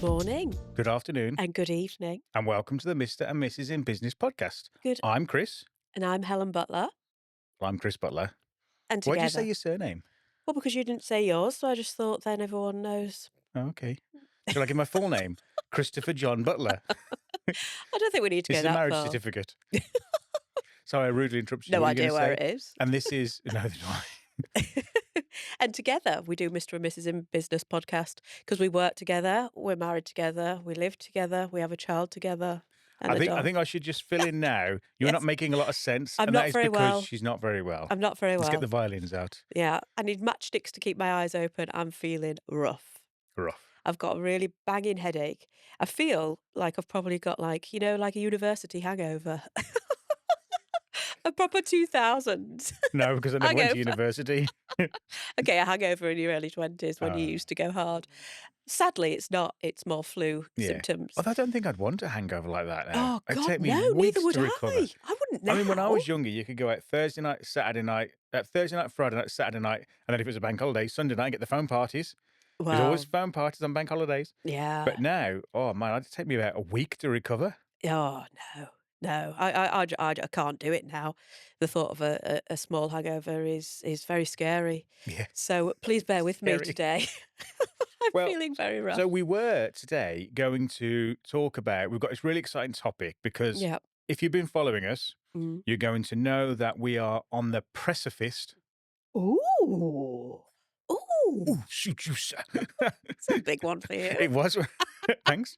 Good morning. Good afternoon. And good evening. And welcome to the Mr. and Mrs. in Business podcast. Good. I'm Chris. And I'm Helen Butler. I'm Chris Butler. And Why together. did you say your surname? Well, because you didn't say yours, so I just thought then everyone knows. Oh, okay. Shall I give my full name? Christopher John Butler. I don't think we need to This go is a that marriage far. certificate. Sorry, I rudely interrupted you. No What were you idea gonna where say? it is. And this is... No, do I? And together we do Mr. and Mrs. in Business podcast because we work together, we're married together, we live together, we have a child together. And I think I should just fill in now. You're Yes. not making a lot of sense. I'm and not that is very because well. she's not very well. I'm not very Let's well. get the violins out. Yeah, I need matchsticks to keep my eyes open. I'm feeling rough. Rough. I've got a really banging headache. I feel like I've probably got like a university hangover. A proper 2000s. No, because I never went to Hangover. university. Okay, a hangover in your early 20s when you Oh. used to go hard. Sadly, it's not. It's more flu Yeah. symptoms. Although I don't think I'd want a hangover like that now. Oh, It'd God, take me no, weeks neither would to recover. I wouldn't now. I mean, when I was younger, you could go out Thursday night, Saturday night, Friday night, Saturday night, and then if it was a bank holiday, Sunday night, get the phone parties. There's always phone parties on bank holidays. Yeah. But now, oh man, it'd take me about a week to recover. Oh, no. I can't do it now. The thought of a small hangover is very scary. Yeah. So please bear with me Scary. today. I'm Well, feeling very rough. So we were today going to talk about, we've got this really exciting topic because Yeah. if you've been following us, Mm. you're going to know that we are on the precipice. Ooh. Ooh, shoot you, sir. It's a big one for you. It was. Thanks.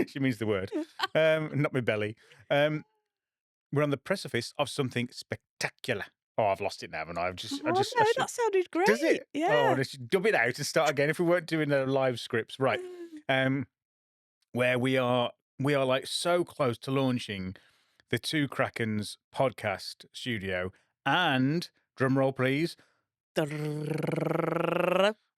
She means the word. Not my belly. We're on the precipice of something spectacular. Oh, I've lost it now, haven't I? That sounded great. Does it? Yeah. Oh, let's dub it out and start again if we weren't doing the live scripts. Right. Where we are like so close to launching the Two Krakens Podcast Studio and, drum roll please, yeah,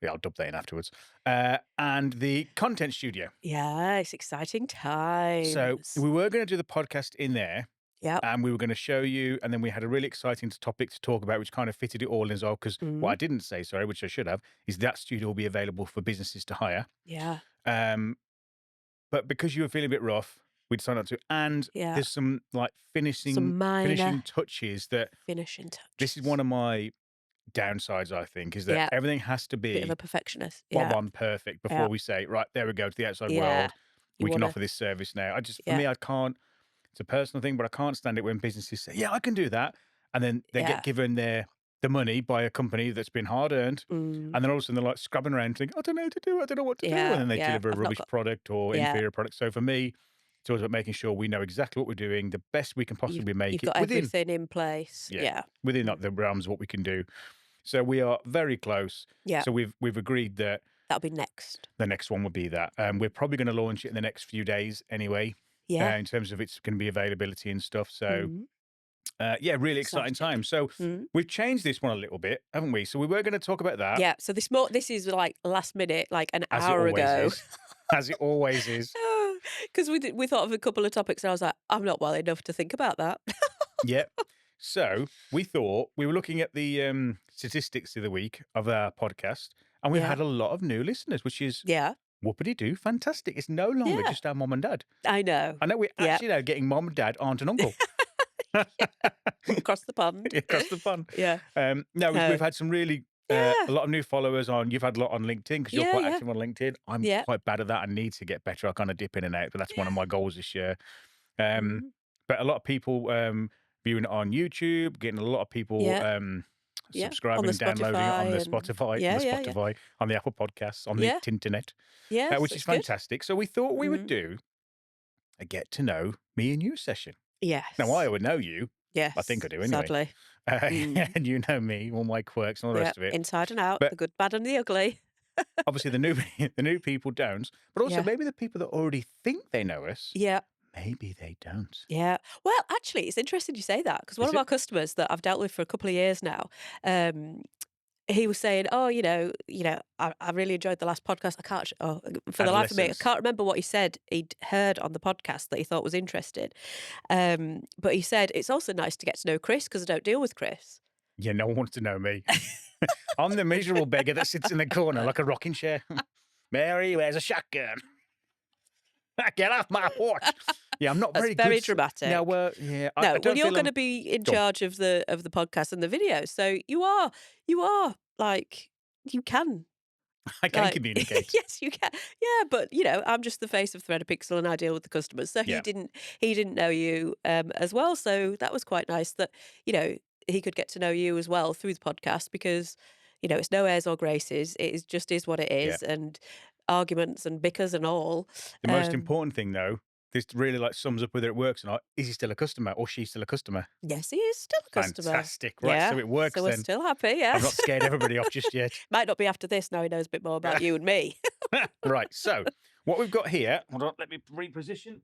I'll dub that in afterwards. And the content studio. Yeah, it's exciting times. So we were going to do the podcast in there. Yeah. And we were going to show you, and then we had a really exciting topic to talk about, which kind of fitted it all in as well. Because what I didn't say, sorry, which I should have, is that studio will be available for businesses to hire. Yeah. But because you were feeling a bit rough, we decided not to. And there's some like finishing touches that. Finishing touches. This is one of my downsides, I think, is that everything has to be bit of a perfectionist. bob on perfect before we say, right, there we go to the outside world. We can offer this service now. For me, I can't. It's a personal thing, but I can't stand it when businesses say, yeah, I can do that. And then they get given the money by a company that's been hard earned. And then all of a sudden they're like scrubbing around and think, I don't know what to do. I don't know what to do. And then they deliver a rubbish product or inferior product. So for me, it's always about making sure we know exactly what we're doing, the best we can possibly make You've it. got everything in place. Yeah. Within the realms of what we can do. So we are very close. Yeah. So we've agreed that that'll be next. The next one will be that. We're probably going to launch it in the next few days anyway. Yeah. In terms of it's going to be availability and stuff. So, really exciting time. So we've changed this one a little bit, haven't we? So we were going to talk about that. Yeah. So this is like last minute, like an hour ago. As it always is. Because we thought of a couple of topics and I was like, I'm not well enough to think about that. Yeah. So we thought we were looking at the statistics of the week of our podcast, and we've had a lot of new listeners, which is whoopity-doo, fantastic. It's no longer just our mum and dad. I know. We're actually now getting mum and dad, aunt and uncle. Across the pond. Across the pond. Yeah. We've had some really, a lot of new followers on. You've had a lot on LinkedIn because you're quite active on LinkedIn. I'm quite bad at that. I need to get better. I kind of dip in and out, but that's one of my goals this year. But a lot of people viewing it on YouTube, getting a lot of people subscribing and downloading it on the Spotify, on the Apple Podcasts, on the internet, which is fantastic. So we thought we would do a get to know me and you session. Yes. Now I would know you. Yes. I think I do anyway. Sadly. And you know me, all my quirks and all the rest of it. Inside and out, the good, bad and the ugly. Obviously the new people don't, but also maybe the people that already think they know us. Yeah. Maybe they don't. Yeah. Well, actually, it's interesting you say that because one of our customers that I've dealt with for a couple of years now, he was saying, "Oh, I really enjoyed the last podcast. I can't, for the life of me, I can't remember what he said he'd heard on the podcast that he thought was interesting. But he said it's also nice to get to know Chris because I don't deal with Chris. Yeah, no one wants to know me. I'm the miserable beggar that sits in the corner like a rocking chair. Mary wears a shotgun. Get off my porch. Yeah, I'm not very That's very good. dramatic. No, yeah. I No, well, don't you're feel going to be in Go on. charge of the podcast and the video, so you are like you can I can like communicate. yes, you can. Yeah, but I'm just the face of Thread a Pixel and I deal with the customers. So Yeah. he didn't know you as well. So that was quite nice that he could get to know you as well through the podcast because it's no airs or graces. It is what it Yeah. is, and arguments and bickers and all. The most important thing, though, this really sums up whether it works or not. Is he still a customer or she's still a customer? Yes, he is still a customer. Fantastic. Right, Yeah, so it works so we're then. still happy, yeah. I've not scared everybody off just yet. Might not be after this, now he knows a bit more about you and me. Right, so what we've got here, hold on, let me reposition.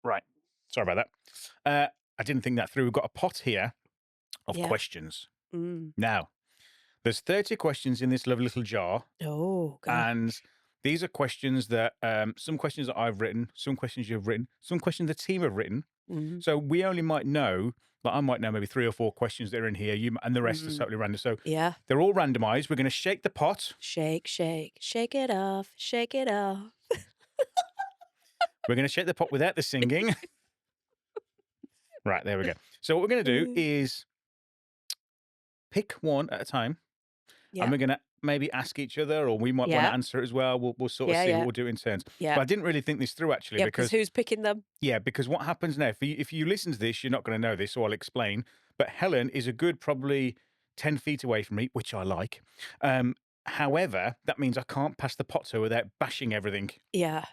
Right, sorry about that. I didn't think that through. We've got a pot here of questions. Now, there's 30 questions in this lovely little jar. Oh, God. And these are questions that, some questions that I've written, some questions you've written, some questions the team have written. So we only might know, I might know maybe 3 or 4 questions that are in here, and the rest are totally random. So they're all randomized. We're going to shake the pot. Shake, shake, shake it off, shake it off. We're going to shake the pot without the singing. Right, there we go. So what we're going to do is pick one at a time. And we're going to maybe ask each other, or we might want to answer it as well. We'll sort of see what we'll do in turns. But I didn't really think this through, actually. Yeah, because who's picking them? Yeah, because what happens now, if you listen to this, you're not going to know this, so I'll explain. But Helen is a good probably 10 feet away from me, which I like. However, that means I can't pass the pot to her without bashing everything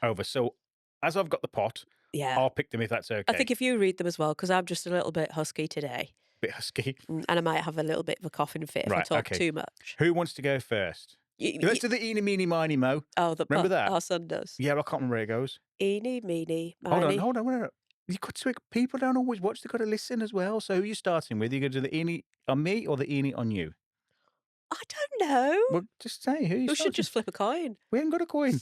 over. So as I've got the pot, I'll pick them if that's okay. I think if you read them as well, because I'm just a little bit husky today. Bit husky. And I might have a little bit of a coughing fit if I talk too much. Who wants to go first? Let's do the eeny, meeny, miny, mo. Oh, remember that? Our son does. Yeah, I can't remember where it goes. Eeny, meeny, miny. Hold on. You've got to, people don't always watch, they've got to listen as well. So who are you starting with? Are you going to do the eeny on me or the eeny on you? I don't know. Well, just say who you We should just flip a coin. We ain't got a coin.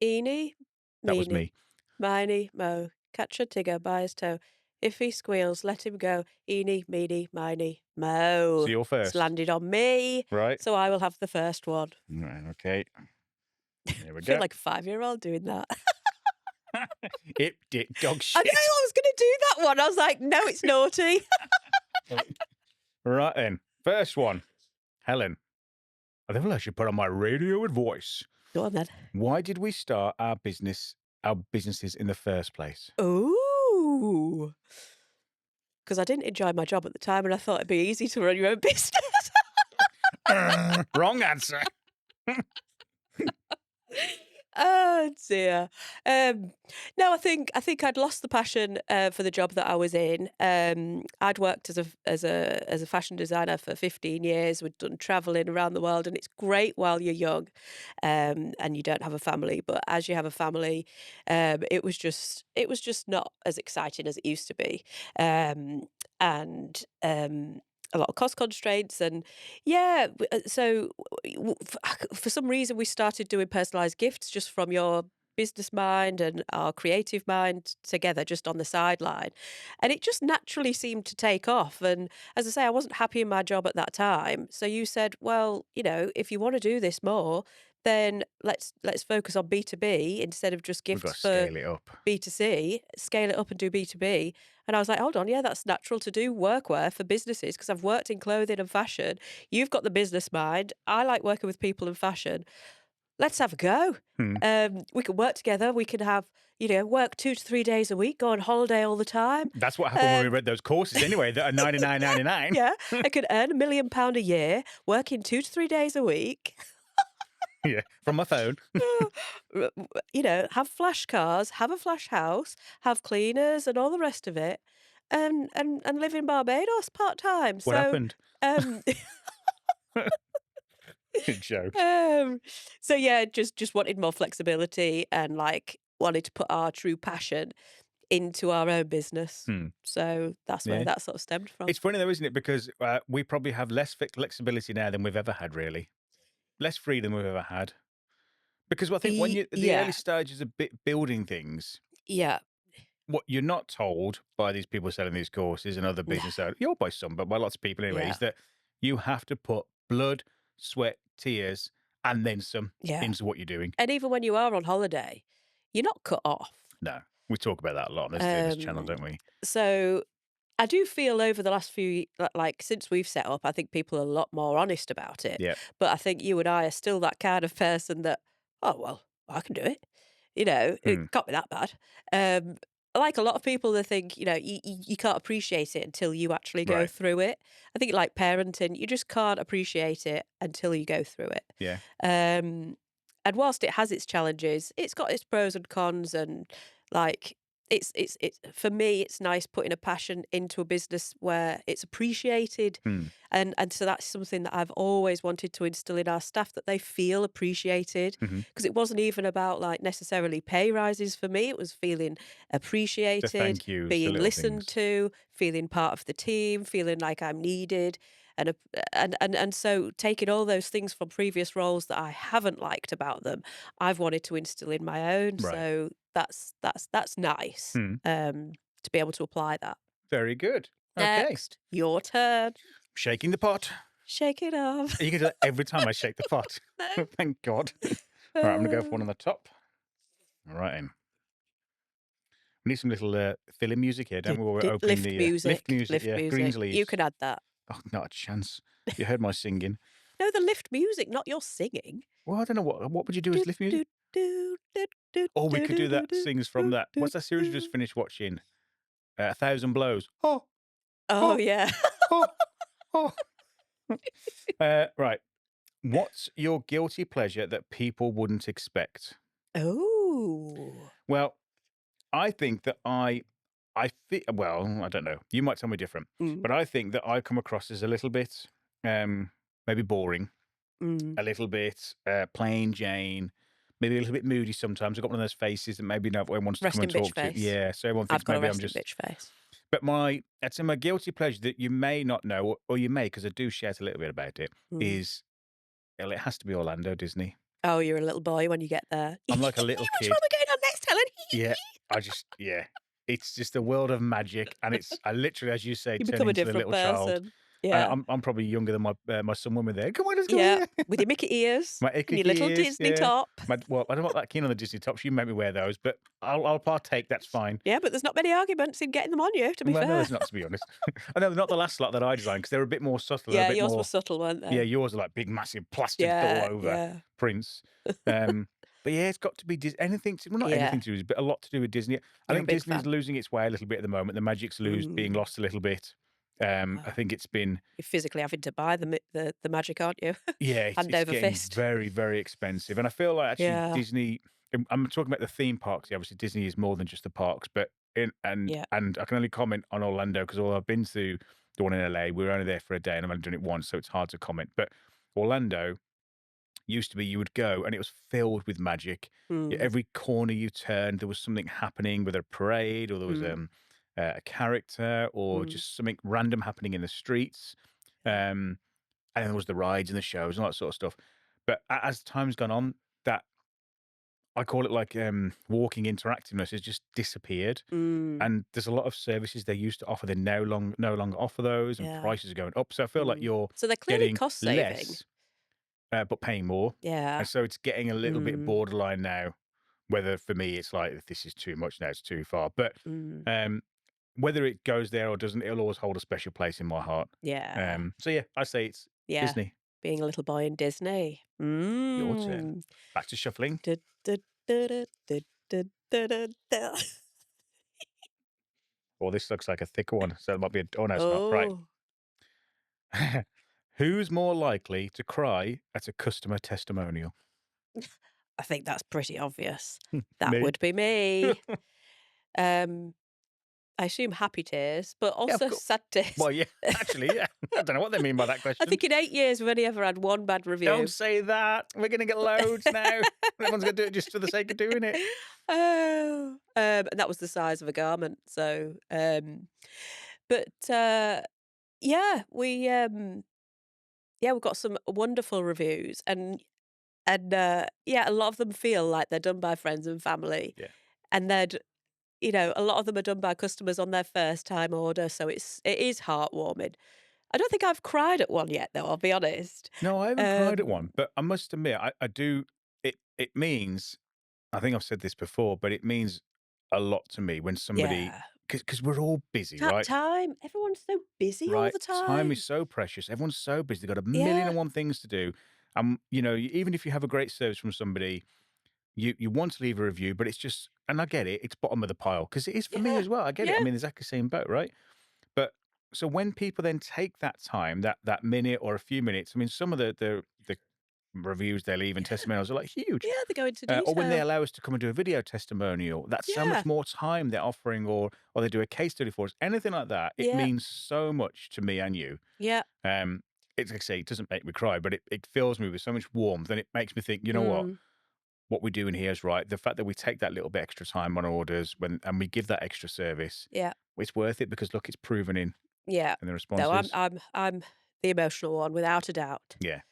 Eeny, that was me. Miny, mo. Catch a tigger by his toe. If he squeals, let him go. Eeny, meeny, miny, mo. So you're first. It's landed on me. Right. So I will have the first one. Right, okay. There we I go. feel like a 5-year-old doing that. It did dog shit. I know I was going to do that one. I was like, no, it's naughty. Right then. First one. Helen. I think I should put on my radio and voice. Go on then. Why did we start our businesses in the first place? Ooh. Because I didn't enjoy my job at the time and I thought it'd be easy to run your own business. Wrong answer. Oh dear. No, I think I'd lost the passion for the job that I was in. I'd worked as a fashion designer for 15 years. We'd done traveling around the world, and it's great while you're young, and you don't have a family. But as you have a family, it was just not as exciting as it used to be, and a lot of cost constraints and so for some reason we started doing personalized gifts just from your business mind and our creative mind together just on the sideline, and it just naturally seemed to take off. And as I say, I wasn't happy in my job at that time, so you said, well, if you want to do this more, then let's focus on B2B instead of just gifts for scale it up. B2C, scale it up and do B2B. And I was like, hold on, yeah, that's natural to do workwear for businesses because I've worked in clothing and fashion. You've got the business mind. I like working with people in fashion. Let's have a go. We can work together. We can have, work 2 to 3 days a week, go on holiday all the time. That's what happened when we read those courses anyway, that are $99.99. Yeah, I could earn £1 million a year, working 2 to 3 days a week. Yeah, from my phone. Have flash cars, have a flash house, have cleaners and all the rest of it, and live in Barbados part time. What happened? Good joke. So yeah, just wanted more flexibility and wanted to put our true passion into our own business. So that's where that sort of stemmed from. It's funny though, isn't it? Because we probably have less flexibility now than we've ever had, really. Less freedom we've ever had. Because I think when you're at the early stages of building things, what you're not told by these people selling these courses and other business owners, you're by some, but by lots of people anyway, is that you have to put blood, sweat, tears, and then some into what you're doing. And even when you are on holiday, you're not cut off. No, we talk about that a lot on this channel, don't we? So I do feel over the last few, like since we've set up, I think people are a lot more honest about it. Yeah. But I think you and I are still that kind of person that, oh, well, I can do it. It can't be that bad. Like a lot of people, they think, you can't appreciate it until you actually go through it. I think like parenting, you just can't appreciate it until you go through it. Yeah. And whilst it has its challenges, it's got its pros and cons, and like it's for me, it's nice putting a passion into a business where it's appreciated, and so that's something that I've always wanted to instill in our staff, that they feel appreciated, because it wasn't even about like necessarily pay rises for me. It was feeling appreciated, thank yous, being the listened to, feeling part of the team, feeling like I'm needed. And so taking all those things from previous roles that I haven't liked about them, I've wanted to instill in my own. Right. So that's nice to be able to apply that. Very good. Next, your turn. Shaking the pot. Shake it off. You can do that every time I shake the pot. No. Thank God. All right, I'm going to go for one on the top. All right. We need some little filling music here, don't we? While we're opening Lift music. Lift music. Lift music. Greensleeves. You can add that. Oh, not a chance. You heard my singing. No, the lift music, not your singing. Well, I don't know what would you do as lift music? Or we could do that sings from that. What's that series we just finished watching? 1,000 Blows. Oh yeah. Right. What's your guilty pleasure that people wouldn't expect? Oh. Well, I think that I feel, well, I don't know. You might tell me different, but I think that I come across as a little bit maybe boring, a little bit plain Jane, maybe a little bit moody sometimes. I've got one of those faces that maybe no one wants to come and talk to. Yeah, so everyone thinks maybe I'm just bitch face. But that's my guilty pleasure that you may not know, or you may, because I do shout a little bit about it, is, well, it has to be Orlando Disney. Oh, you're a little boy when you get there. I'm like a little kid. Which one we're going on next, Helen? Yeah, it's just a world of magic, and I literally, as you say, you turn become a into a different little child. person. Yeah, I'm probably younger than my son when we're there. Come on, let's go. Yeah, with your Mickey ears, my and your little Disney top. Well, I'm not that keen on the Disney tops. You make me wear those, but I'll partake. That's fine. Yeah, but there's not many arguments in getting them on you, to be fair. No, there's not, to be honest. I know, not the last lot that I designed, because they were a bit more subtle. Yeah, yours were subtle, weren't they? Yeah, yours are like big, massive, plastic all over prints. But yeah, it's got to be anything. Well, not anything to do, but a lot to do with Disney. I think Disney's losing its way a little bit at the moment. The magic's being lost a little bit. I think it's been. You're physically having to buy the magic, aren't you? Yeah, hand over fist. Very, very expensive, and I feel like actually Disney. I'm talking about the theme parks. Yeah, obviously, Disney is more than just the parks, but and I can only comment on Orlando because although I've been to the one in LA, we were only there for a day, and I've only done it once, so it's hard to comment. But Orlando used to be, you would go and it was filled with magic. Every corner you turned, there was something happening, whether a parade or there was a character or just something random happening in the streets. And there was the rides and the shows and all that sort of stuff. But as time's gone on, that I call it like walking interactiveness has just disappeared. And there's a lot of services they used to offer, they no longer offer those, and prices are going up. So I feel like you're so they're clearly getting cost saving. less, but paying more. Yeah. And so it's getting a little bit borderline now, whether for me it's like, this is too much, now it's too far. But whether it goes there or doesn't, it'll always hold a special place in my heart. Yeah. So yeah, I say it's Disney. Being a little boy in Disney. Your turn. Back to shuffling. Oh, this looks like a thicker one. So it might be oh no, it's not. Right. Who's more likely to cry at a customer testimonial? I think that's pretty obvious. That would be me. I assume happy tears, but also sad tears. Well, yeah, actually, yeah. I don't know what they mean by that question. I think in 8 years we've only ever had one bad review. Don't say that. We're going to get loads now. Everyone's going to do it just for the sake of doing it. Oh, and that was the size of a garment. So, we've got some wonderful reviews, and a lot of them feel like they're done by friends and family. Yeah, and a lot of them are done by customers on their first time order, so it is heartwarming. I don't think I've cried at one yet, though. I'll be honest. No, I haven't cried at one, but I must admit, I do. It means I think I've said this before, but it means a lot to me when somebody, Yeah. because we're all busy, right? Time. Everyone's so busy all Right. the Time is time. so precious. Everyone's so busy. They've got a million Yeah. and one things to do. You know, even if you have a great service from somebody, you want to leave a review, but it's just, and I get it, it's bottom of the pile because it is for me Yeah. as well. I get it. I Yeah. mean, exactly the same boat, right? But so when people then take that time, that minute or a few minutes, I mean, some of the reviews they leave and testimonials are like huge. Yeah, they go into Or when they detail. allow us to come and do a video testimonial, that's so Yeah. much more time they're offering, or they do a case study for us, anything like that. It Yeah. means so much to me and you. Yeah. It's like I say, it doesn't make me cry, but it fills me with so much warmth, and it makes me think, you know Mm. what we're doing here is right. The fact that we take that little bit extra time on orders and we give that extra service, Yeah. it's worth it because look, it's proven Yeah. in the No, I'm responses. I'm I'm the emotional one without a doubt. Yeah.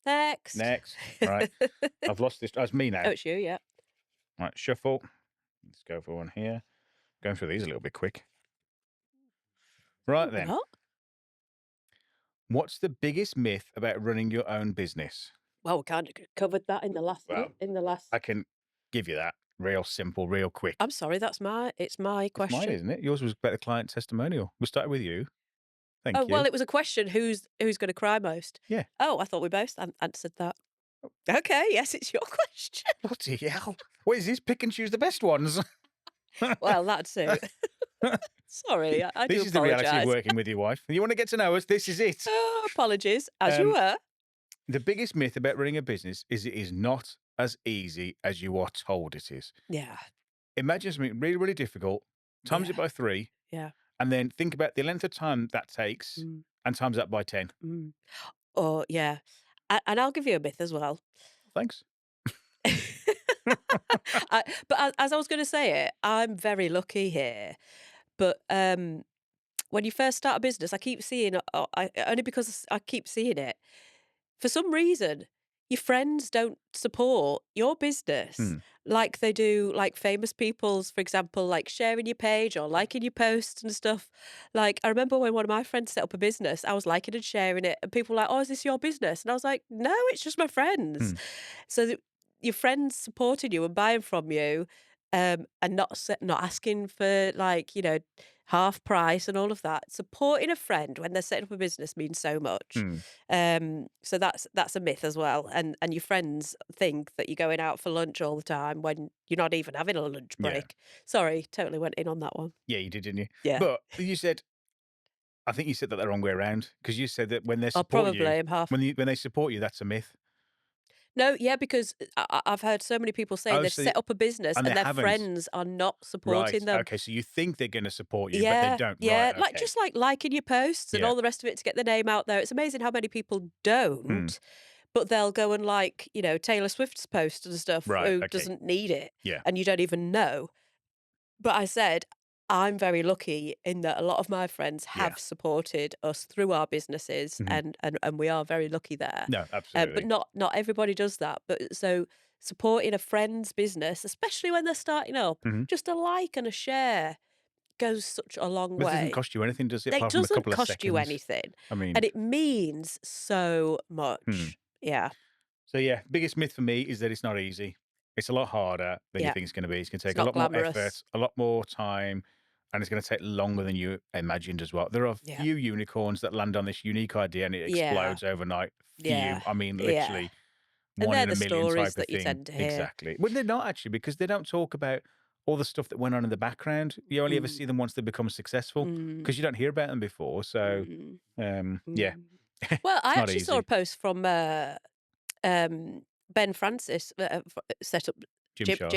Next. Next. Right. I've lost this. That's me now. Oh, it's you, yeah. Right. Shuffle. Let's go for one here. Going through these a little bit quick. Right Ooh, a then. lot? What's the biggest myth about running your own business? Well, we kind of covered that in the last Well, in the last. I can give you that real simple, real quick. I'm sorry, it's my It's mine, question. isn't it? Yours was about the client testimonial. We started with you. Oh, Thank you. well, it was a question, who's going to cry most? Yeah. Oh, I thought we both answered that. Okay, yes, it's your question. Bloody hell. What is this? Pick and choose the best ones. Well, that's it. Sorry, I do This is the reality of apologise. working with your wife. You want to get to know us? This is it. Oh, apologies, as you were. The biggest myth about running a business is it is not as easy as you are told it is. Yeah. Imagine something really, really difficult, times it Yeah. by 3, Yeah. and then think about the length of time that takes Mm. and times that by 10. Mm. Oh, yeah. And I'll give you a myth as well. Thanks. But as I was going to say it, I'm very lucky here. But when you first start a business, I keep seeing, only because I keep seeing it, for some reason, your friends don't support your business Hmm. like they do, like famous people's, for example, like sharing your page or liking your posts and stuff. Like, I remember when one of my friends set up a business, I was liking and sharing it, and people were like, "Oh, is this your business?" And I was like, "No, it's just my friends." Hmm. So your friends supporting you and buying from you, and not asking for, like, half price and all of that. Supporting a friend when they're setting up a business means so much. Hmm. So that's a myth as well. And your friends think that you're going out for lunch all the time when you're not even having a lunch Yeah. break. Sorry, totally went in on that one. Yeah, you did, didn't you? Yeah. But you said, I think you said that the wrong way around, because you said that when they Oh, support you, probably I'm half. when they support you, that's a myth. No, yeah, because I've heard so many people say Oh, they've so set up a business and and they their haven't. friends are not Right. supporting them. Okay. So you think they're going to support you, but they Yeah, don't. yeah, Right. like Okay. just like liking your posts and Yeah. all the rest of it to get the name out there. It's amazing how many people Hmm. don't, but they'll go and like, Taylor Swift's post and stuff Right. who Okay. doesn't need it, Yeah. and you don't even know. But I said, I'm very lucky in that a lot of my friends Yeah. have supported us through our businesses, Mhm. and we are very lucky there. No, But absolutely. not everybody does that. But so supporting a friend's business, especially when they're starting up, Mhm. just a like and a share goes such a long But it doesn't way. cost you anything, does it? It Apart from a doesn't couple of cost you seconds. anything, I mean, and it means so hmm. much. Yeah, So yeah, biggest myth for me is that it's not easy. It's a lot harder than you yeah. think it's going to be. It's going to It's take a not lot more glamorous. effort, a lot more time, and it's going to take longer than you imagined as well. There are Yeah, few unicorns that land on this unique idea and it yeah, explodes overnight. yeah, Few. I mean, yeah. literally And one they're in a the million stories type of that you thing. tend to hear. Exactly. Well, they're not actually, because they don't talk about all the stuff that went on in the background. You only ever Mm, see them once they become successful, mm, because you don't hear about them before. So mm, yeah, mm. Well, I it's not actually saw a easy. post from Ben Francis, set up Gymshark.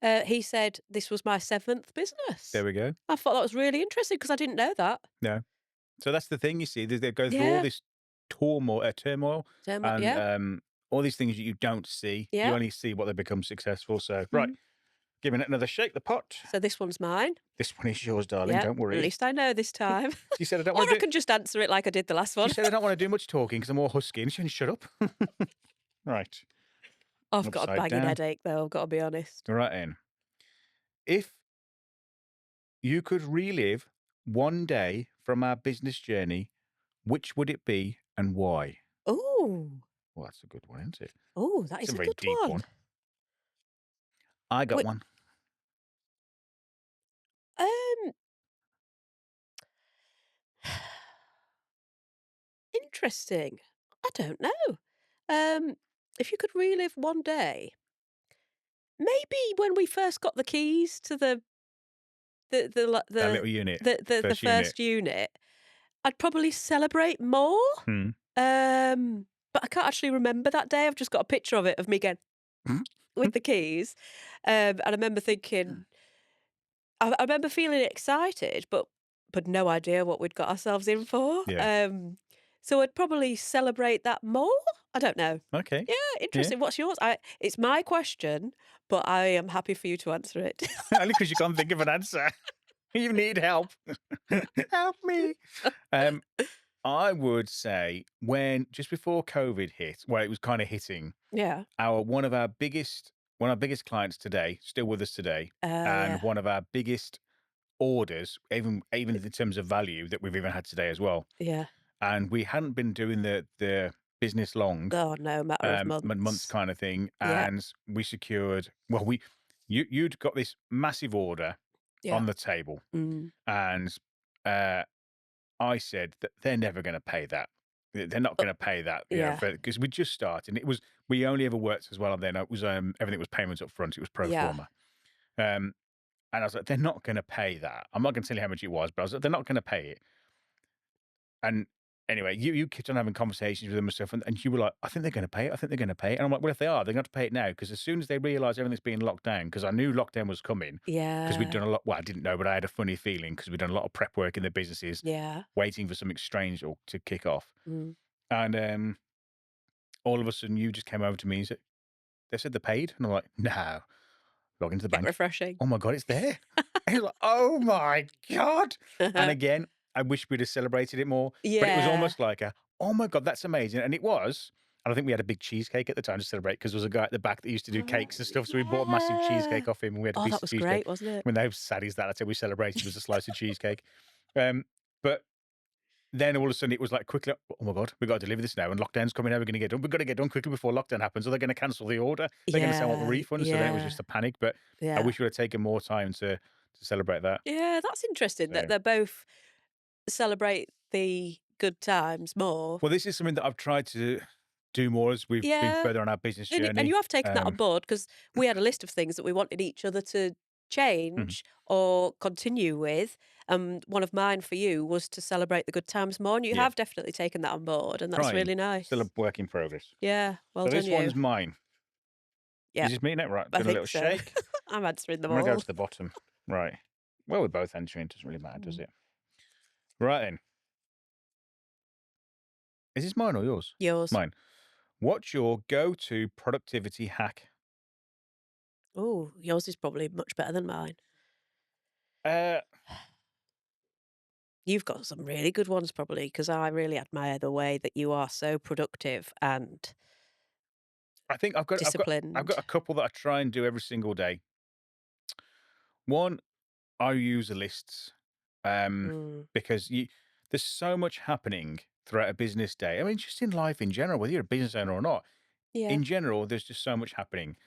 Gymshark. He said this was my 7th business. There we go. I thought that was really interesting because I didn't know that. No. So that's the thing, you see. They go through all Yeah. this turmoil and Yeah. all these things that you don't see. You Yeah. only see what they become successful. So, right, Mhm. giving it another shake the pot. So this one's mine. This one is yours, darling. Yeah. Don't At worry. least I know this time. You said I don't Or want to I do. can just answer it like I did the last one. You said I don't want to do much talking because I'm more husky. And she shut up. Right. I've got a Upside banging down. headache though, I've got to be honest. Right in. If you could relive one day from our business journey, which would it be and why? Oh. Well, that's a good one, isn't it? Oh, that It's is a a very good deep one. one. I got one. Interesting. I don't know. If you could relive one day, maybe when we first got the keys to That little unit, the first unit. first unit, I'd probably celebrate more. Hmm. But I can't actually remember that day. I've just got a picture of it of me going with the keys, and I remember thinking, I remember feeling excited, but no idea what we'd got ourselves in for. Yeah. So I'd probably celebrate that more. I don't know. Okay. Yeah, interesting. What's yours? It's my question, but I am happy for you to answer it. Only because you can't think of an answer. You need help. Help me. I would say just before COVID hit, well, it was kind of hitting. Yeah. One of our biggest clients today, still with us today, Yeah. and one of our biggest orders, even in terms of value, that we've even had today as well. Yeah. And we hadn't been doing the business long, Oh no, matter of months months. kind of thing, Yeah. and we secured. Well, you'd got this massive order Yeah. on the table, Mm. and I said that they're never going to pay that. They're not going to pay that, Yeah. because we just started. And we only ever worked as well. And then it was everything was payments up front. It was pro Yeah. forma. And I was like, they're not going to pay that. I'm not going to tell you how much it was, but I was like, they're not going to pay it. And anyway, you kept on having conversations with them and stuff, and you were like, I think they're going to pay it. I think they're going to pay it. And I'm like, well, if they are, they're going to have to pay it now, because as soon as they realise everything's being locked down, because I knew lockdown was coming, because we'd Yeah. done a lot. Well, I didn't know, but I had a funny feeling because we'd done a lot of prep work in the businesses, Yeah. waiting for something strange to kick off. Mm. And all of a sudden, you just came over to me and said, they said they're paid. And I'm like, no. Log into the Bit bank. refreshing. Oh my God, it's there. And you're like, oh my God. And again, I wish we'd have celebrated it more. Yeah. But it was almost like oh my God, that's amazing. And it was. And I think we had a big cheesecake at the time to celebrate, because there was a guy at the back that used to do cakes and stuff. So we bought a massive cheesecake off him, and we had a Oh, piece that of was cheesecake. great, wasn't it? I mean, how sad is that? That's how we celebrated, was a slice of cheesecake. But then all of a sudden it was like, quickly, oh my God, we've got to deliver this now. And lockdown's coming out. We're going to get done. We've got to get done quickly before lockdown happens, or they're going to cancel the order. They're going to say, I want the refund. So then it was just a panic. But I wish we would have taken more time to celebrate that. Yeah, that's interesting that they're both celebrate the good times more. Well, this is something that I've tried to do more as we've been further on our business journey. And you have taken that on board, because we had a list of things that we wanted each other to change or continue with. One of mine for you was to celebrate the good times more, and you have definitely taken that on board, and that's really nice. Still a work in progress. Yeah, well done this you. one's mine. Yeah. Is this me now? Right, I doing a think little so. shake. I'm answering them I'm all. going to go to the bottom. Right. Well, we're both answering. Doesn't really matter, does it? Right then. Is this mine or yours? Yours. Mine. What's your go-to productivity hack? Oh, yours is probably much better than mine. You've got some really good ones, probably, because I really admire the way that you are so productive and I think disciplined. I've got a couple that I try and do every single day. One, I use lists, because there's so much happening throughout a business day. I mean, just in life in general, whether you're a business owner or not, in general, there's just so much happening.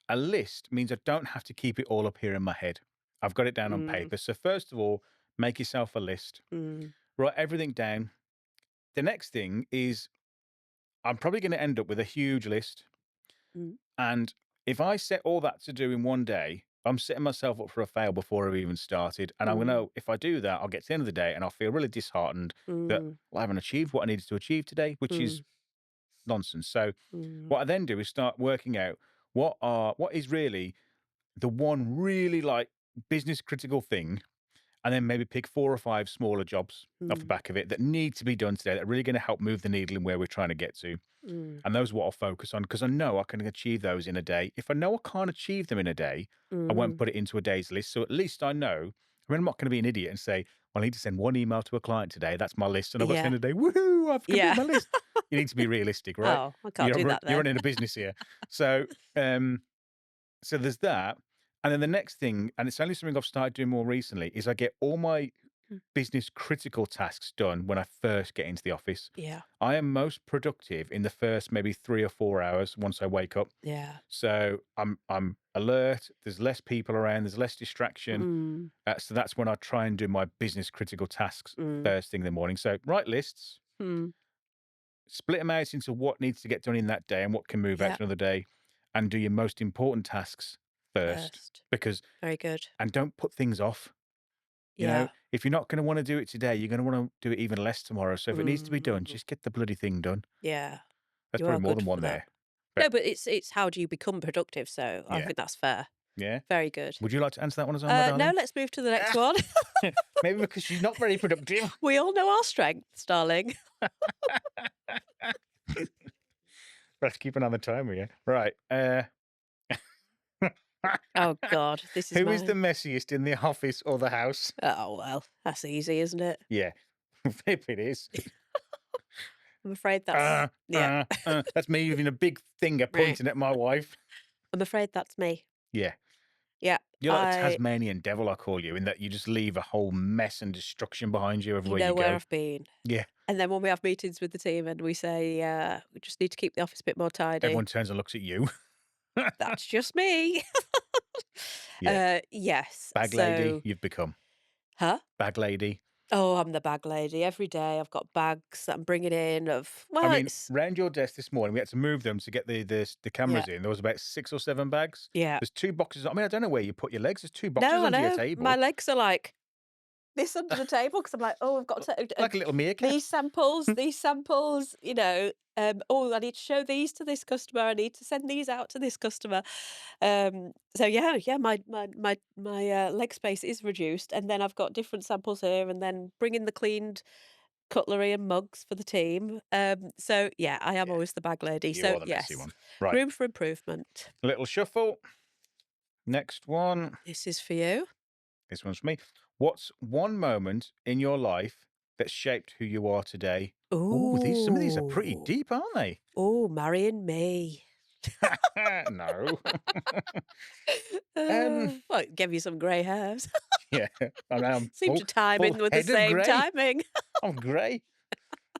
A list means I don't have to keep it all up here in my head. I've got it down on paper. So first of all, make yourself a list. Write everything down. The next thing is, I'm probably going to end up with a huge list. And if I set all that to do in one day, I'm setting myself up for a fail before I've even started. And I'm going to know, if I do that, I'll get to the end of the day and I'll feel really disheartened that I haven't achieved what I needed to achieve today, which is nonsense. So what I then do is start working out what is really the one really like business critical thing, and then maybe pick 4 or 5 smaller jobs off the back of it that need to be done today, that are really going to help move the needle in where we're trying to get to. And those are what I'll focus on, because I know I can achieve those in a day. If I know I can't achieve them in a day, I won't put it into a day's list. So at least I know. I mean, I'm not going to be an idiot and say, well, I need to send 1 email to a client today. That's my list. And I've got to end the day. Woohoo! I've completed my list. You need to be realistic, right? Oh, I can't do that then. You're running a business here. So, so there's that. And then the next thing, and it's only something I've started doing more recently, is I get all my business critical tasks done when I first get into the office. Yeah. I am most productive in the first maybe 3 or 4 hours once I wake up. Yeah. So I'm alert. There's less people around. There's less distraction. So that's when I try and do my business critical tasks first thing in the morning. So write lists, split them out into what needs to get done in that day and what can move out to another day, and do your most important tasks first. Because very good. And don't put things off. You know, if you're not going to want to do it today, you're going to want to do it even less tomorrow. So if it needs to be done, just get the bloody thing done. Yeah. That's probably more than one there. No, but it's how do you become productive? So I think that's fair. Yeah. Very good. Would you like to answer that one as well, my darling? No, let's move to the next one. Maybe because she's not very productive. We all know our strengths, darling. Let's keep an eye on the timer, yeah. Right. Oh, God. This is Who is the messiest in the office or the house? Oh, well, that's easy, isn't it? Yeah. If it is. I'm afraid that's... that's me using a big finger pointing at my wife. I'm afraid that's me. Yeah. Yeah. You're like a Tasmanian devil, I call you, in that you just leave a whole mess and destruction behind you everywhere you go. Where I've been. Yeah. And then when we have meetings with the team and we say, we just need to keep the office a bit more tidy. Everyone turns and looks at you. That's just me. Yes. Bag lady, you've become. Huh? Bag lady. Oh, I'm the bag lady. Every day I've got bags that I'm bringing in of... Well, I mean, round your desk this morning, we had to move them to get the cameras in. There was about 6 or 7 bags. Yeah. There's 2 boxes. I mean, I don't know where you put your legs. There's 2 boxes under your table. My legs are like this under the table because I'm like, oh, I've got to... like a little meerkat. These samples, you know... oh, I need to show these to this customer. I need to send these out to this customer. So yeah, my leg space is reduced, and then I've got different samples here, and then bring in the cleaned cutlery and mugs for the team. So yeah, I am always the bag lady. You so are the yes, messy one. Right. Room for improvement. A little shuffle. Next one. This is for you. This one's for me. What's one moment in your life that shaped who you are today? Ooh, some of these are pretty deep, aren't they? Oh, marrying me. No. Well, it gave you some grey hairs. Yeah, I am. Seem to time in with the same timing. I'm grey.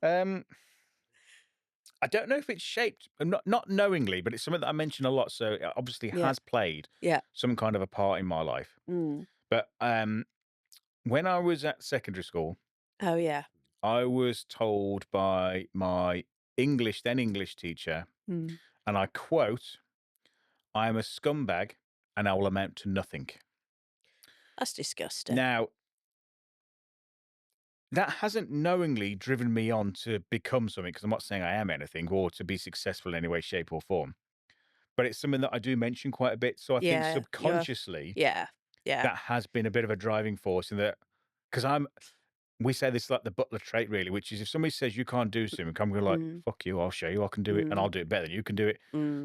I don't know if it's shaped, not knowingly, but it's something that I mention a lot. So it obviously has played some kind of a part in my life. But when I was at secondary school, I was told by my then English teacher, and I quote, "I am a scumbag and I will amount to nothing." That's disgusting. Now, that hasn't knowingly driven me on to become something, because I'm not saying I am anything or to be successful in any way, shape, or form. But it's something that I do mention quite a bit. So I think subconsciously, that has been a bit of a driving force in that, because we say this like the Butler trait, really, which is if somebody says you can't do something, I'm going like, fuck you, I'll show you, I can do it, and I'll do it better than you can do it.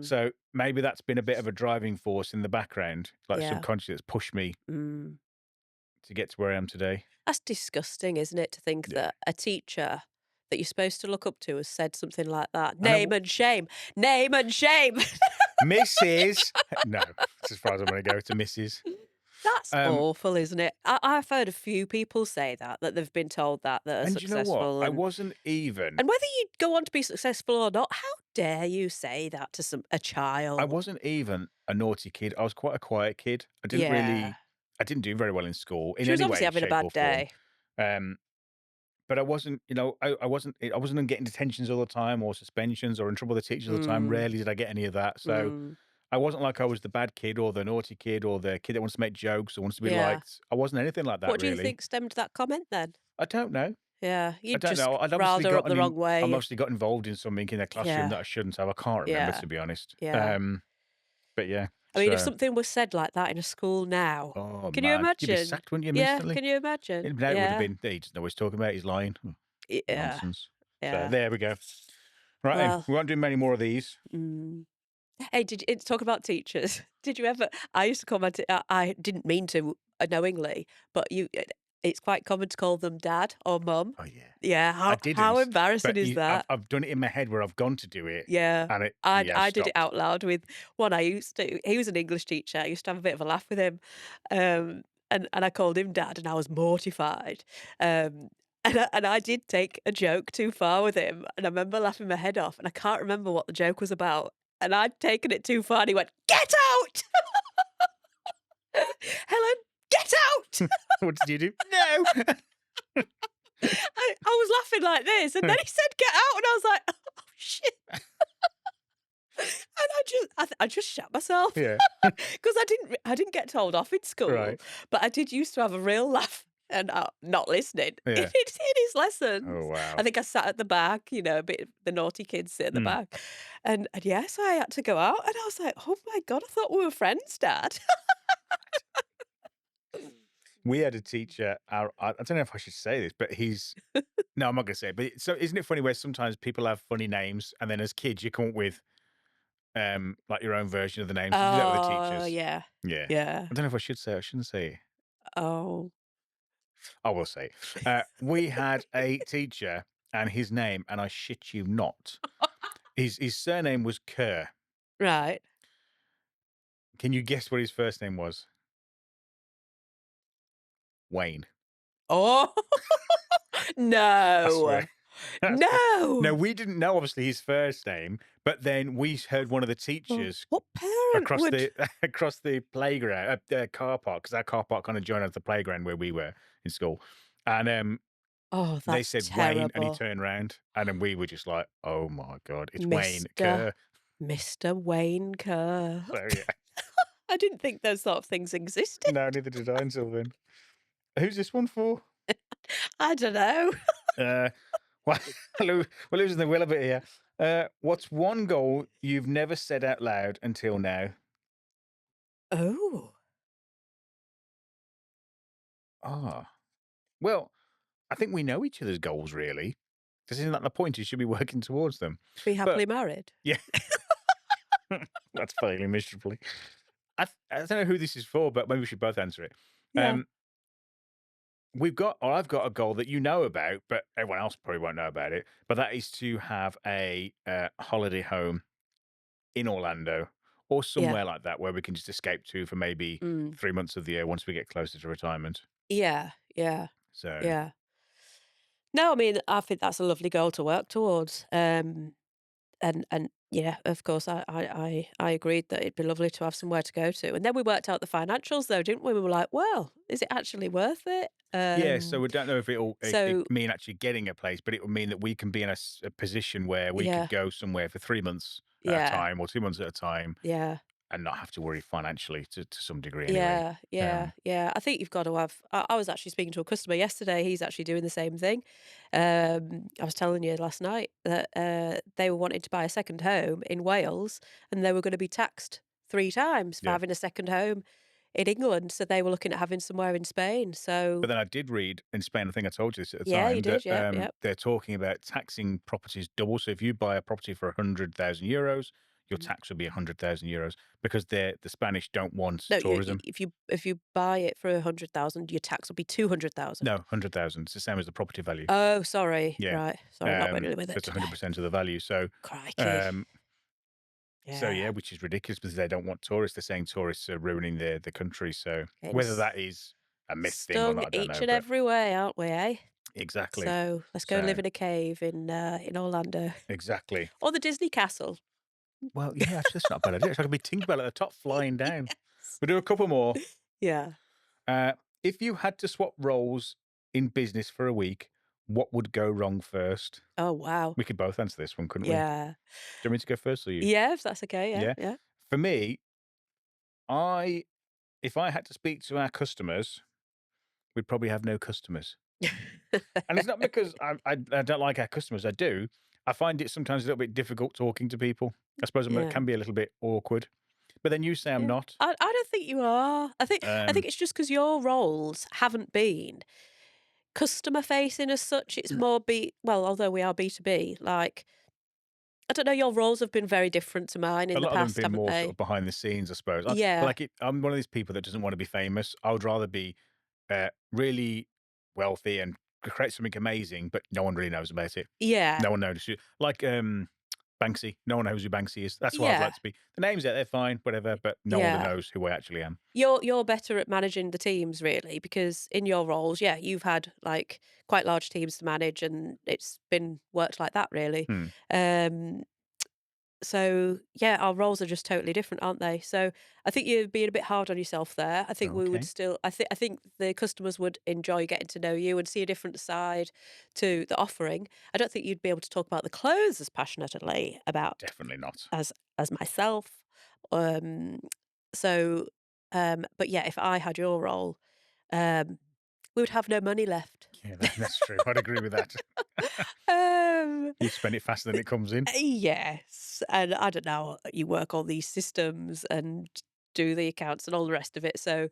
So maybe that's been a bit of a driving force in the background, like subconsciously, that's pushed me to get to where I am today. That's disgusting, isn't it, to think that a teacher that you're supposed to look up to has said something like that. Name and shame. Name and shame. Mrs. No, that's as far as I'm going to go, to Mrs. That's awful, isn't it? I've heard a few people say that they've been told that are and successful. And you know what? I wasn't even... And whether you go on to be successful or not, how dare you say that to a child? I wasn't even a naughty kid. I was quite a quiet kid. I didn't do very well in school. She was obviously having a bad day. But I wasn't, I wasn't getting detentions all the time or suspensions or in trouble with the teachers all the time. Rarely did I get any of that. So I wasn't like I was the bad kid or the naughty kid or the kid that wants to make jokes or wants to be liked. I wasn't anything like that, What do you think stemmed that comment then? I don't know. Yeah, you just I'd riled her up the wrong way. I mostly got involved in something in their classroom that I shouldn't have. I can't remember, to be honest. Yeah. But yeah. I mean, if something was said like that in a school now, can you imagine? You'd be sacked, wouldn't you, instantly? Can you imagine? It would have been, he doesn't know what he's talking about, he's lying. Nonsense. Yeah. So there we go. Right, then, we won't do many more of these. Hey, talk about teachers. Did you ever... I used to comment, I didn't mean to knowingly, but it's quite common to call them dad or mum. Oh, yeah. Yeah, how embarrassing is that? I've done it in my head where I've gone to do it. Yeah. And I did it out loud with one I used to... He was an English teacher. I used to have a bit of a laugh with him. and I called him Dad, and I was mortified. And I did take a joke too far with him, and I remember laughing my head off, and I can't remember what the joke was about. And I'd taken it too far, and he went, "Get out, Helen, get out!" What did you do? No. I was laughing like this, and then he said, "Get out," and I was like, "Oh shit!" And I just shat myself. Yeah. Because I didn't get told off in school, Right. but I did used to have a real laugh and not listening Yeah. in his lessons. Oh, wow. I think I sat at the back, a bit the naughty kids sit at the back, and yes, I had to go out, and I was like, "Oh my God, I thought we were friends, Dad." We had a teacher, I don't know if I should say this, but no, I'm not going to say it. But so isn't it funny where sometimes people have funny names and then as kids you come up with like your own version of the names? Did you do that with the Oh teachers? yeah, Yeah. yeah. I don't know if I should say it. I shouldn't say it. Oh, I will say it. We had a teacher and his name, and I shit you not, his surname was Kerr. right. Can you guess what his first name was? Wayne. Oh I no, swear. no. No, we didn't know obviously his first name, but then we heard one of the teachers What parent across would? the across the playground, car park, because our car park kind of joined out the playground where we were in school, and Oh, they that's said Wayne, and he terrible. turned around, and then we were just like, "Oh my God, it's Wayne Mr. Kerr." Mr. Wayne Kerr. So yeah, I didn't think those sort of things existed. no, neither did I until then. Who's this one for? I don't know. Well, we're losing the will a bit here. What's one goal you've never said out loud until now? Oh, Ah, well, I think we know each other's goals, really. Because isn't that the point? You should be working towards them. to be But happily married. yeah, that's failing miserably. I don't know who this is for, but maybe we should both answer it. Yeah. I've got a goal that you know about, but everyone else probably won't know about it. But that is to have a holiday home in Orlando or Yeah. somewhere like that where we can just escape to for maybe Mm. 3 months of the year once we get closer to retirement. Yeah. Yeah. So Yeah. No, I mean, I think that's a lovely goal to work towards. And yeah, of course, I agreed that it'd be lovely to have somewhere to go to. And then we worked out the financials, though, didn't we? We were like, well, is it actually worth it? yeah, so we don't know if it So mean actually getting a place, but it would mean that we can be in a position where we yeah, could go somewhere for 3 months at a yeah, time or 2 months at a time yeah. and not have to worry financially to some degree anyway. Yeah, yeah, yeah. I think you've got to have. I was actually speaking to a customer yesterday. He's actually doing the same thing. I was telling you last night that they were wanting to buy a second home in Wales, and they were going to be taxed 3 times for Yeah. having a second home in England. So they were looking at having somewhere in Spain. So But then I did read in Spain, I think I told you this at the yeah, you time, that did. Yeah, yeah. they're talking about taxing properties double. So if you buy a property for 100,000 euros, your Mm. tax would be 100,000 euros because the Spanish don't want No, tourism. if you buy it for 100,000, your tax will be 200,000. No, 100,000. It's the same as the property value. Oh, sorry. Yeah. Right. Sorry, not really with So it it's today. 100% of the value. So, Crikey. um, Yeah. which is ridiculous because they don't want tourists. They're saying tourists are ruining the country. So Getting whether that is a myth thing or stung not, I don't each know. and But every way, aren't we, eh? exactly. So let's go live in a cave in Orlando Exactly. or the Disney Castle. Well, yeah, actually, that's not a bad idea. Actually, I could be Tinkerbell at the top flying down. We'll do a couple more. Yeah. If you had to swap roles in business for a week, what would go wrong first? Oh wow. We could both answer this one, couldn't we? Yeah. Do you want me to go first or you? Yeah, if that's okay. Yeah. Yeah. Yeah. For me, if I had to speak to our customers, we'd probably have no customers. And it's not because I don't like our customers. I do. I find it sometimes a little bit difficult talking to people. I suppose it Yeah. can be a little bit awkward. But then you say I'm Yeah. not. I don't think you are. I think it's just because your roles haven't been customer facing as such. It's more although we are B2B, like I don't know, your roles have been very different to mine A in the lot of them have past, been haven't more sort they? of behind the scenes, I suppose. Yeah. I'm one of these people that doesn't want to be famous. I would rather be really wealthy and create something amazing, but no one really knows about it. Yeah. No one knows. Like Banksy. No one knows who Banksy is. That's what I'd Yeah. like to be. The names out there, fine, whatever, but no one knows who I actually am. You're better at managing the teams, really, because in your roles, you've had like quite large teams to manage, and it's been worked like that, really. Um, So, our roles are just totally different, aren't they? So, I think you're being a bit hard on yourself there. I think we would Okay. still I think the customers would enjoy getting to know you and see a different side to the offering. I don't think you'd be able to talk about the clothes as passionately about Definitely not. as myself. Um, so, but yeah, if I had your role, um, we would have no money left. Yeah, that's true. I'd agree with that. Um, You spend it faster than it comes in. Yes, and I don't know, you work on these systems and do the accounts and all the rest of it, so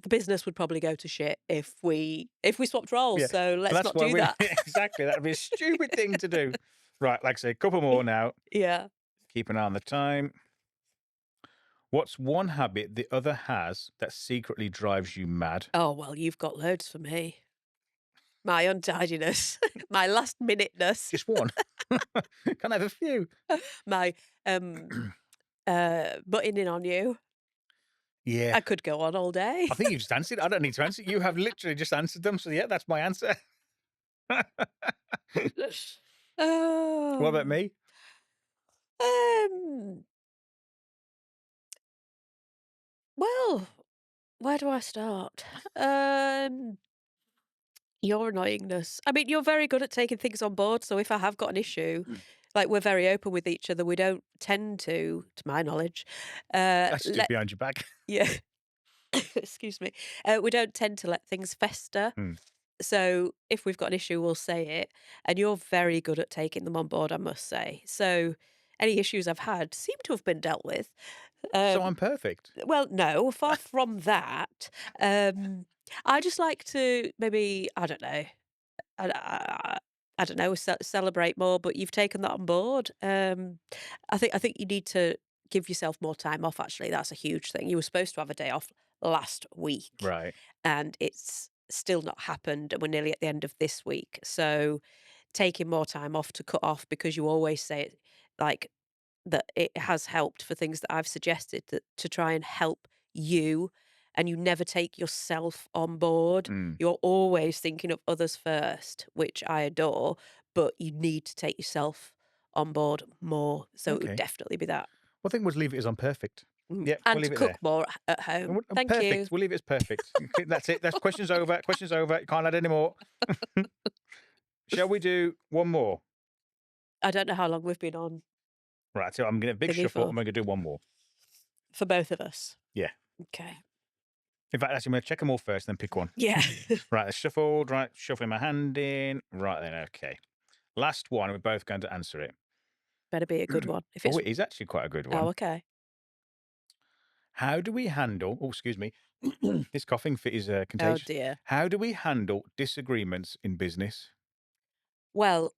the business would probably go to shit if we swapped roles, Yeah, so but let's that's not why do we that. exactly. That'd be a stupid thing to do. Right, like I say, a couple more now. Yeah. Keep an eye on the time. What's one habit the other has that secretly drives you mad? Oh, well, you've got loads for me. My untidiness, my last-minuteness, Just one. Can't have a few. my, butting in on you. Yeah. I could go on all day. I think you just answered. I don't need to answer. You have literally just answered them. So yeah, that's my answer. What about Oh. me? Um, well, where do I start? Um, your annoyingness. I mean, you're very good at taking things on board. So if I have got an issue, like we're very open with each other, we don't tend to my knowledge, I just do it let behind your back. yeah. Excuse me. We don't tend to let things fester. Hmm. So if we've got an issue, we'll say it. And you're very good at taking them on board, I must say. So any issues I've had seem to have been dealt with. So Um, I'm perfect. Well, no, far from that. Um, I just like to maybe, I don't know, I don't know, celebrate more. But you've taken that on board. I think you need to give yourself more time off. Actually, that's a huge thing. You were supposed to have a day off last week, Right. and it's still not happened. And we're nearly at the end of this week, so taking more time off to cut off because you always say it like that it has helped for things that I've suggested that to try and help you, and you never take yourself on board. Mm. You're always thinking of others first, which I adore, but you need to take yourself on board more. So it would Okay. definitely be that. Well, I think we'll leave it as on perfect. Yeah, And we'll to leave it cook there. more at home. Thank Perfect. you. We'll leave it as perfect. That's it. That's questions over. Questions over. You can't add any more. Shall we do one more? I don't know how long we've been on Right. So I'm going to big thingy shuffle for. and we're going to do one more. For both of us. Yeah. Okay. In fact, actually, I'm going to check them all first, then pick one. Yeah. Right. They're shuffled. Right. Shuffling my hand in. Right then. Okay. Last one. We're both going to answer it. Better be a good one. If Oh, it's it is actually quite a good oh, one. okay. How do we handle? Oh, excuse me. This coughing fit is Oh contagious. dear. How do we handle disagreements in business? Well,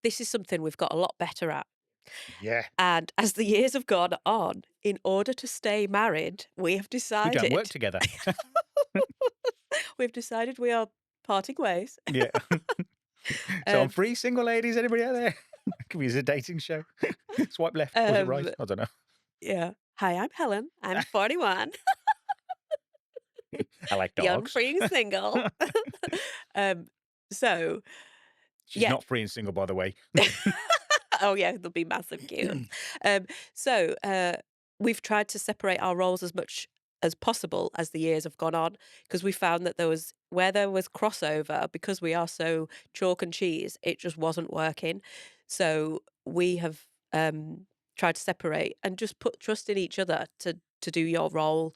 this is something we've got a lot better at. Yeah. And as the years have gone on, in order to stay married, we have We don't work decided together. we've decided we are parting ways. Yeah. So I'm Um, free, single ladies. Anybody out there? Could be a dating show. Swipe left. Was it right? um, I don't know. yeah. Hi, I'm Helen. I'm 41, I like young, dogs. free, and single. um, so She's yeah. not free and single, by the way. Oh yeah, there'll be massive queues. So we've tried to separate our roles as much as possible as the years have gone on, because we found that where there was crossover, because we are so chalk and cheese, it just wasn't working. So we have tried to separate and just put trust in each other to do your role.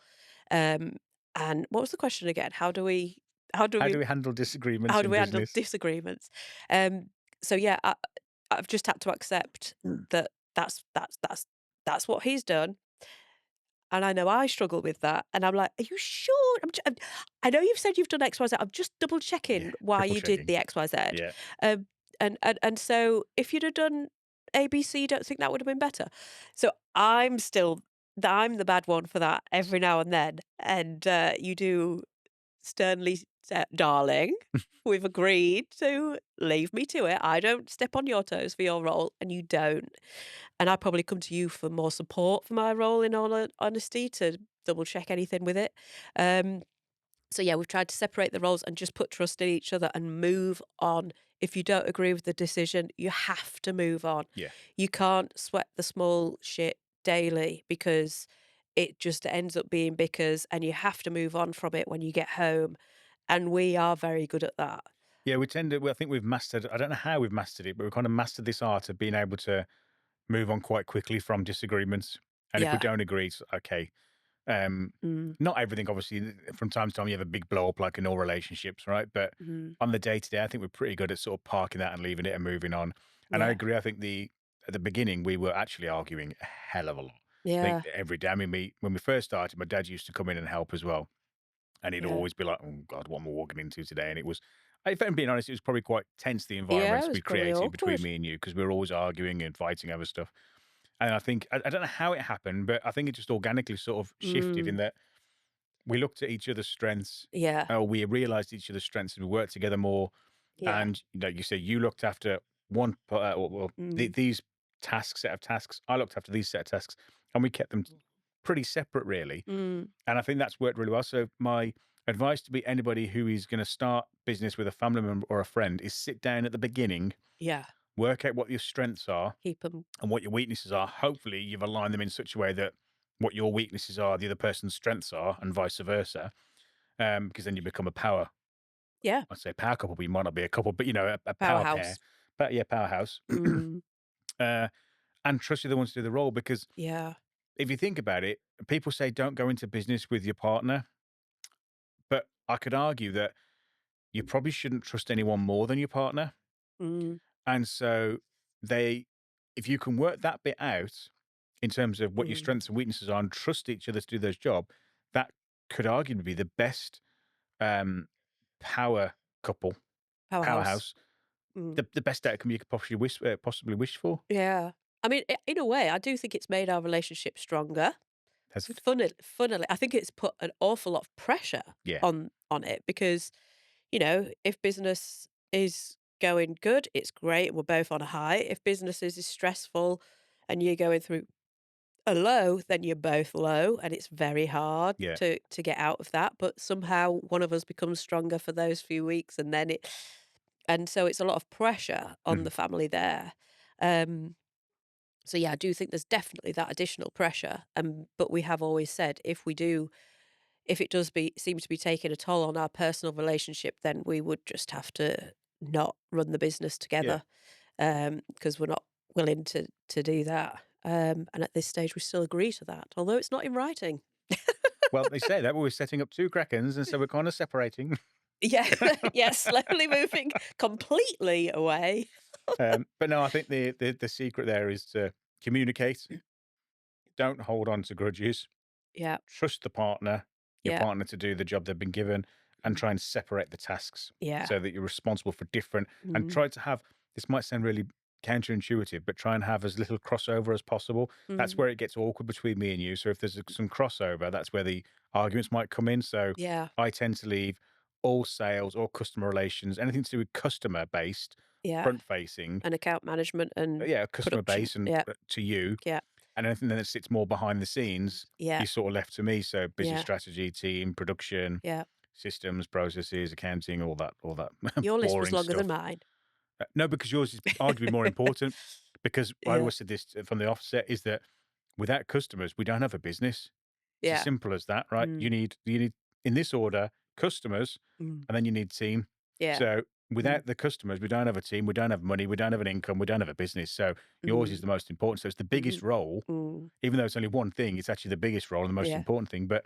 And what was the question again? How do we how do How we do we handle disagreements how do in we handle business? disagreements? So yeah, I've just had to accept that that's what he's done, and I know I struggle with that, and I'm like, "Are you sure?" I know you've said you've done X, Y, Z. I'm just double checking Yeah, why triple you did checking. the X, Y, Z. Yeah. Um, and so if you'd have done A, B, C, don't think that would have been better. So I'm the bad one for that every now and then, and you do sternly darling, we've agreed to leave me to it. I don't step on your toes for your role, and you don't. And I probably come to you for more support for my role, in all honesty, to double check anything with it. Um, so yeah, we've tried to separate the roles and just put trust in each other and move on. If you don't agree with the decision, you have to move on. Yeah. You can't sweat the small shit daily, because it just ends up being bickers, and you have to move on from it when you get home. And we are very good at that. Yeah, we tend to, well, I think we've mastered, I don't know how we've mastered it, but we've kind of mastered this art of being able to move on quite quickly from disagreements. And if we Yeah. don't agree, it's okay. Not everything, obviously, from time to time, you have a big blow up like in all relationships, right? But Mhm. on the day to day, I think we're pretty good at sort of parking that and leaving it and moving on. And I Yeah. agree. I think at the beginning, we were actually arguing a hell of a lot. I think Yeah. every day, I mean, when we first started, my dad used to come in and help as well. And he'd Yeah. always be like, "Oh God, what am I walking into today?" And it was, if I'm being honest, it was probably quite tense, the Yeah, environments it was we probably created between awkward. me and you, because we were always arguing and fighting over stuff. And I think, I don't know how it happened, but I think it just organically sort of shifted in Mm. that we looked at each other's strengths, Yeah. or we realized each other's strengths, and we worked together more. Yeah. And you say you looked after one, Mm. these set of tasks. I looked after these set of tasks, and we kept them pretty separate, really. Mm. And I think that's worked really well. So my advice to be anybody who is going to start business with a family member or a friend is sit down at the beginning, Yeah. work out what your strengths are Keep them. and what your weaknesses are. Hopefully, you've aligned them in such a way that what your weaknesses are, the other person's strengths are, and vice versa. Because then you become a power. Yeah. I'd say power couple, but you might not be a couple, but a power pair. Powerhouse. But yeah, powerhouse. Mm. uh, and trust you're the ones to do the role. Because Yeah. if you think about it, people say don't go into business with your partner. But I could argue that you probably shouldn't trust anyone more than your partner. Mm. And so if you can work that bit out in terms of what your Mm. strengths and weaknesses are and trust each other to do those job, that could arguably be the best um, power couple, Powerhouse. powerhouse, Mm. the best outcome you could possibly wish for. Yeah. I mean, in a way, I do think it's made our relationship stronger. Has it? Funnily, I think it's put an awful lot of pressure Yeah. on it, because, if business is going good, it's great. We're both on a high. If business is stressful and you're going through a low, then you're both low, and it's very hard Yeah. to get out of that. But somehow one of us becomes stronger for those few weeks, and then and so it's a lot of pressure on Mhm. the family there. Um, so yeah, I do think there's definitely that additional pressure. But we have always said, if it does seem to be taking a toll on our personal relationship, then we would just have to not run the business Yeah. together, because we're not willing to do that. And at this stage, we still agree to that, although it's not in writing. Well, they say that, but we're setting up two Krakens, and so we're kind of separating. Yeah, yeah, slowly moving completely away. But no, I think the secret there is to communicate. Don't hold on to grudges. Yeah, Trust your yeah, partner to do the job they've been given, and mm, try and separate the tasks yeah, so that you're responsible for different, and mm, try to have, this might sound really counterintuitive, but try and have as little crossover as possible. That's mm, where it gets awkward between me and you. So if there's some crossover, that's where the arguments might come in. So yeah, I tend to leave all sales or customer relations, anything to do with customer based, yeah. front facing, And account management and yeah, customer production. base, and Yeah, to you, yeah, and anything that sits more behind the scenes, yeah, you sort of left to me. So business yeah, strategy, team, production, yeah. systems, processes, accounting, all that Your list was boring longer than stuff. mine. No, because yours is arguably more important. Because I Yeah, always said this from the offset, is that without customers, we don't have a business. It's as yeah, simple as that, right? mm, You need in this order customers, mm, and then you need team. yeah, So mm, without the customers, we don't have a team, we don't have money, we don't have an income, we don't have a business. So yours is mm, the most important. So it's the biggest mm, role, mm, even though it's only one thing. It's actually the biggest role and the most yeah, important thing. But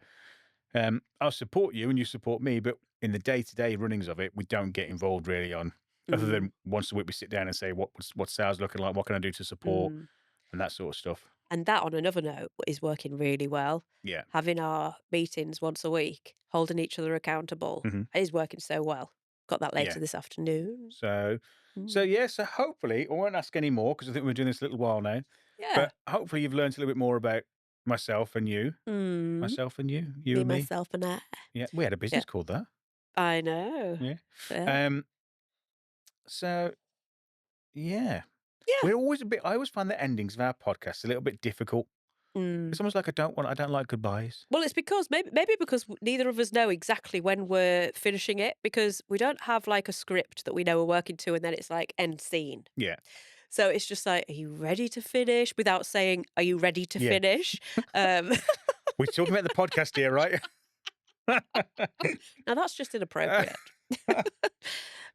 I'll support you and you support me, but in the day-to-day runnings of it, we don't get involved really on, other mm, than once a week we sit down and say what's sales looking like, what can I do to support, mm. and that sort of stuff. And that, on another note, is working really well. Yeah. Having our meetings once a week, holding each other accountable, Hmm. is working so well. Got that Yeah. later this afternoon. So, Mm. yeah. So hopefully, I won't ask any more because I think we're doing this a little while now. Yeah. But hopefully, you've learned a little bit more about myself and you, Mm. you Me, and me. myself, and I. Yeah, we had a Yeah. business called that. I know. Yeah. Yeah. So yeah, Yeah. we're always a bit. I always find the endings of our podcasts a little bit difficult. Mm. It's almost like I don't like goodbyes. Well, it's because maybe because neither of us know exactly when we're finishing it because we don't have like a script that we know we're working to and then it's like end scene. Yeah. So it's just like, are you ready to finish? Without saying, are you ready to Yeah. finish? Um, We're talking about the podcast here, right? now that's just inappropriate.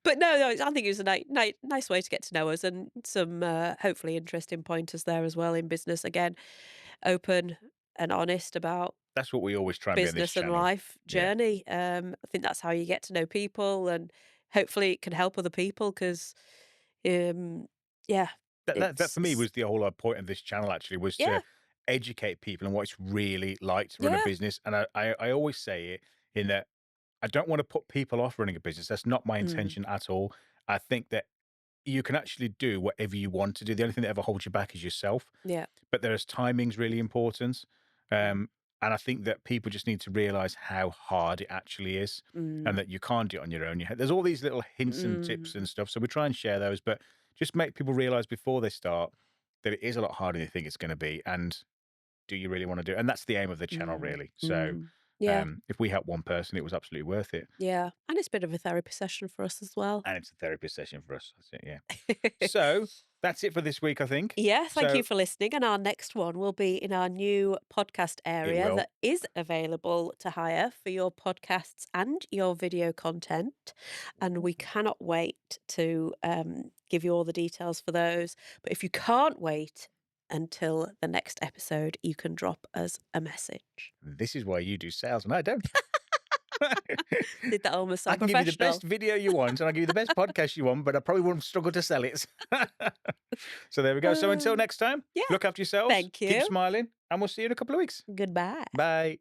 But no, I think it was a nice way to get to know us and some hopefully interesting pointers there as well in business. Again, open and honest about That's what we always try and be on this business and channel. life Yeah. journey. I think that's how you get to know people and hopefully it can help other people because, yeah, That for me it's was the whole point of this channel. Actually, was yeah, to educate people on what it's really like to run a yeah, business. And I always say it in that I don't want to put people off running a business. That's not my mm, intention at all. I think that you can actually do whatever you want to do. The only thing that ever holds you back is yourself. yeah, But there's timing's really important. mm, And I think that people just need to realize how hard it actually is and mm, that you can't do it on your own. There's all these little hints and tips mm, and stuff. So we try and share those, but just make people realize before they start that it is a lot harder than you think it's going to be. And do you really want to do it? And that's the aim of the channel, mm, really. So mm. Yeah, if we help one person, it was absolutely worth it. yeah, and it's a bit of a therapy session for us as well. And it's a therapy session for us. That's it. Yeah. So that's it for this week, I think. Yeah, thank you So for listening. And our next one will be in our new podcast it area will. that is available to hire for your podcasts and your video content. And we cannot wait to give you all the details for those. But if you can't wait until the next episode, you can drop us a message. This is why you do sales and I don't. Did that almost I sound can give you the professional? best video you want and I'll give you the best podcast you want, but I probably won't struggle to sell it. So there we go. So until next time, Yeah, look after yourselves, thank keep you. smiling, and we'll see you in a couple of weeks. Goodbye. Bye.